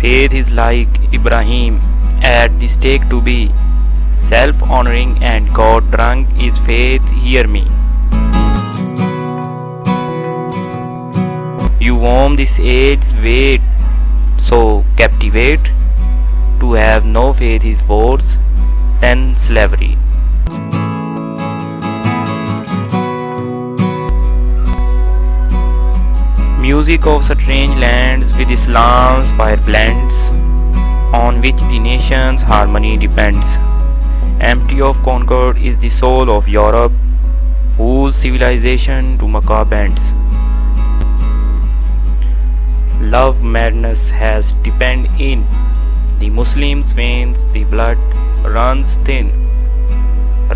Faith is like Ibrahim at the stake to be self-honoring and God drunk is faith, hear me. You warm this age's weight, so captivate. To have no faith is worse than slavery. Music of strange lands with Islam's fire blends, on which the nation's harmony depends. Empty of concord is the soul of Europe, whose civilization to Makkah bends. Love madness has deepened in the Muslim's veins, the blood runs thin,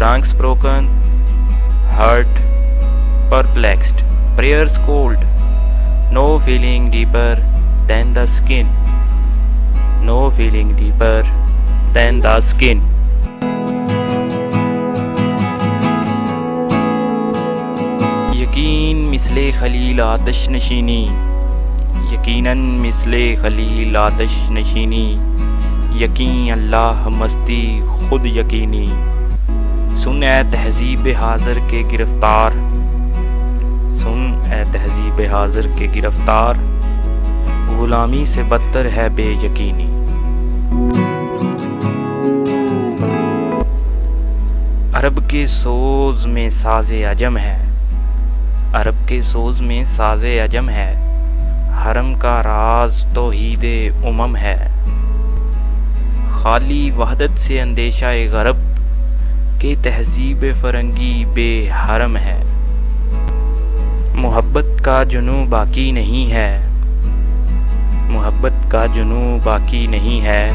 ranks broken, hurt, perplexed, prayers cold, no feeling deeper than the skin, no feeling deeper than the skin. یقین مثل خلیل آتش نشینی، یقیناً مثل خلیل آتش نشینی، یقین اللہ مستی خود یقینی. سن اے تہذیب حاضر کے گرفتار، سن اے تہذیب حاضر کے گرفتار، غلامی سے بدتر ہے بے یقینی. عرب کے سوز میں ساز عجم ہے، عرب کے سوز میں ساز عجم ہے، حرم کا راز توحید امم ہے. خالی وحدت سے اندیشہ غرب کہ تہذیب فرنگی بے حرم ہے. محبت کا جنوں باقی نہیں ہے، محبت کا جنوں باقی نہیں ہے،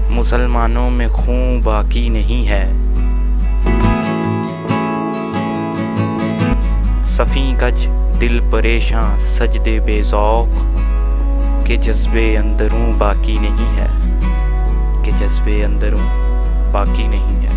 مسلمانوں میں خون باقی نہیں ہے. صفیں کج دل پریشاں سجدے بے ذوق کہ جذبے اندروں باقی نہیں ہے، کہ جذبے اندروں باقی نہیں ہے.